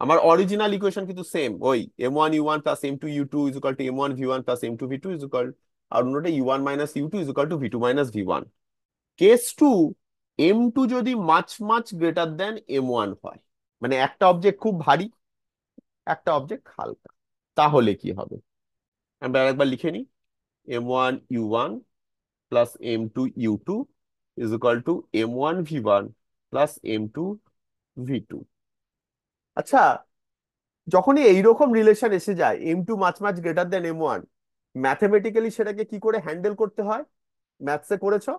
আমার original equation কিন্তু same, ওই m1 u1 plus m2u2 is equal to m1 v1 plus m2v2 is equal, আর অন্যটা u1 minus u2 is equal to v2 minus v1। Case two, m2 যদি much much greater than m1 হয়, মানে একটা object খুব ভারী, একটা object হালকা, তাহলে কি হবে? আমরা আরেকবার লিখে নিই, m1u1 plus m2u2 is equal two m1v1 plus m2v2। আচ্ছা, যখনই এইরকম রিলেশন এসে যায় m2 much much greater than m1, mathematically সেটাকে কি করে হ্যান্ডেল করতে হয়? ম্যাথসে করেছো?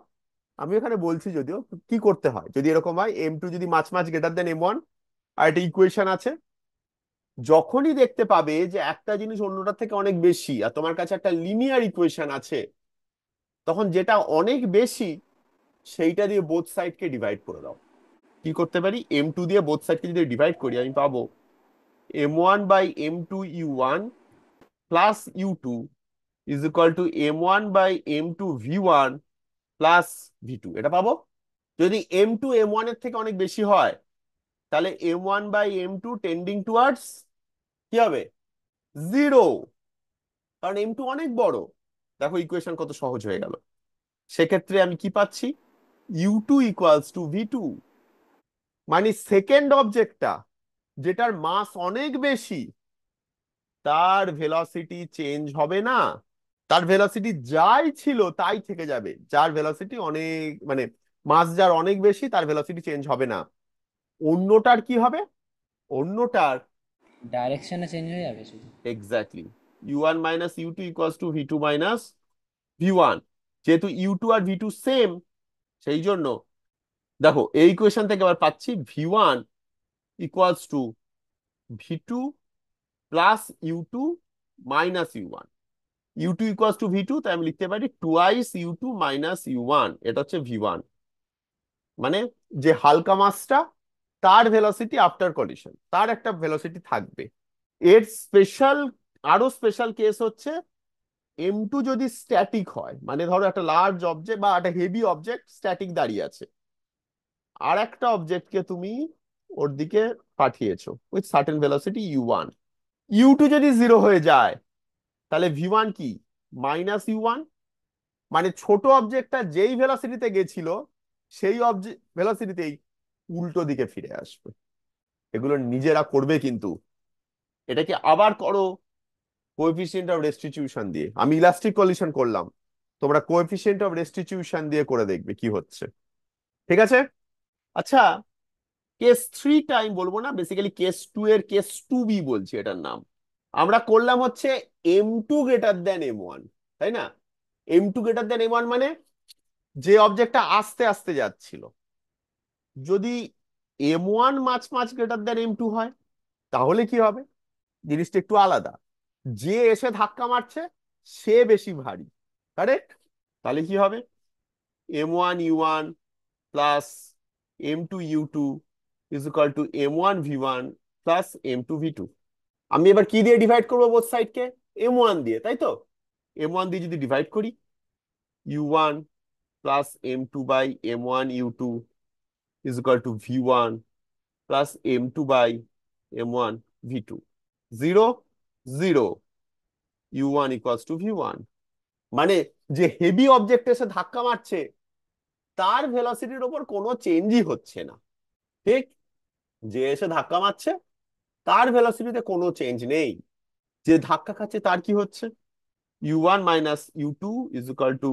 আমি এখানে বলছি যদিও, কি করতে হয় যদি এরকম হয় m2 যদি much much greater than m1, আর একটা ইকুয়েশন আছে, যখনই দেখতে পাবে যে একটা জিনিস অন্যটার থেকে অনেক বেশি আর তোমার কাছে একটা লিনিয়ার ইকুয়েশন আছে, তখন যেটা অনেক বেশি সেইটা দিয়ে বোথ সাইডকে ডিভাইড করে দাও। কি করতে পারি? m2 দিয়ে বোথ সাইডকে যদি ডিভাইড করি, আমি পাবো m1/m2u1 plus u2 is equal two m1/m2v1 plus v2, এটা পাবো। যদি m2 m1 এর থেকে অনেক বেশি হয়, তাহলে m1/m2 টেন্ডিং টুয়ার্ডস কি হবে? 0, কারণ m2 অনেক বড়। দেখো ইকুয়েশন কত সহজ হয়ে গেল। সেক্ষেত্রে আমি কি পাচ্ছি? u2 ইকুয়ালস টু v2, মানে সেকেন্ড অবজেক্টটা যেটার মাস অনেক বেশি, তার ভেলোসিটি চেঞ্জ হবে না। তার ভেলোসিটি যাই ছিল তাই থেকে যাবে। যার ভেলোসিটি অনেক, মানে মাস যার অনেক বেশি, তার ভেলোসিটি চেঞ্জ হবে না। অন্যটার কি হবে? অন্যটার ডাইরেকশনে চেঞ্জ হয়ে যাবে শুধু। Exactly u1 minus u2 equals to v2 minus v1। যেহেতু u2 আর v2 সেম, সেই জন্য দেখো এই ইকুয়েশন থেকে আবার পাচ্ছি v1 equals to v2 plus u2 minus u1। u2 equals to v2, তাই আমি লিখতে পারি টুয়াইস u2 মাইনাস u1, এটা হচ্ছে v1। মানে যে হালকা মাসটা, তার ভেলোসিটি আফটার কলিশন, তার একটা ভেলোসিটি থাকবে। এর স্পেশাল, আরো স্পেশাল কেস হচ্ছে m2 যদি স্ট্যাটিক হয়, মানে ধরো একটা লার্জ অবজেক্ট বা একটা হেভি অবজেক্ট স্ট্যাটিক দাঁড়িয়ে আছে, আর একটা অবজেক্টকে তুমি ওর দিকে পাঠিয়েছো with certain velocity u1, u2 যদি 0 হয়ে যায়, তাহলে v1 কি? Minus u1। মানে ছোট অবজেক্টটা যেই ভেলোসিটিতে গেছিল, সেই অবজেক্ট ভেলোসিটিতেই উল্টো দিকে ফিরে আসবে। এগুলো নিজেরা করবে কিন্তু, এটাকে আবার করো কোএফিসিয়েন্ট অফ রেস্টিটিউশন দিয়ে। আমি ইলাস্টিক কলিশন করলাম, তোমরা কোএফিসিয়েন্ট অফ রেস্টিটিউশন দিয়ে করে দেখবে কি হচ্ছে। ঠিক আছে? আচ্ছা, কেস থ্রিটা আমি বলবো না, বেসিক্যালি কেস টু এর কেস টু বি বলছি এটার নাম। আমরা করলাম হচ্ছে m2 গ্রেটার দেন m1, তাই না? m2 গ্রেটার দেন m1 মানে যে অবজেক্টটা আস্তে আস্তে যাচ্ছিল, যদি m1 much much greater than m2 হয়, তাহলে কি হবে? জিনিসটা একটু আলাদা। যে এসে ধাক্কা মারছে সে বেশি ভারী, কারেক্ট? তাহলে কি হবে? m1u1 plus m2u2 is equal two m1v1 plus m2v2। আমি এবার কি দিয়ে ডিভাইড করবো বোথ সাইডকে? m1 দিয়ে, তাই তো? m1 দিয়ে যদি ডিভাইড করি, u1 plus m2 by m1u2 is equal to v1 plus m2 by m1v2। 0, 0, u1 equals to v1। মানে যে হেভি অবজেক্ট এসে ধাক্কা মারছে, তার ভেলোসিটির ওপর কোনো চেঞ্জই হচ্ছে না, ঠিক? যে এসে ধাক্কা মারছে, তার ভেলোসিটিতে কোনো চেঞ্জ নেই। যে ধাক্কা খাচ্ছে তার কি হচ্ছে? u1 minus u2 is equal to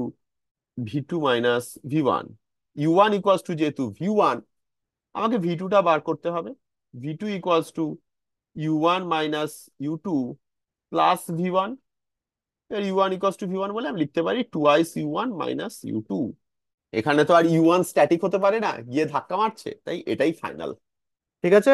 v2 minus v1। u1 equals two, যেহেতু v1, আমাকে v2 টা বার করতে হবে। v2 equals to u1 minus u2 plus v1। u1 equals to v1 বলে আমি লিখতে পারি টুয়াইস u1 মাইনাস u2। এখানে তো আর u1 স্ট্যাটিক হতে পারে না, গিয়ে ধাক্কা মারছে, তাই এটাই ফাইনাল। ঠিক আছে?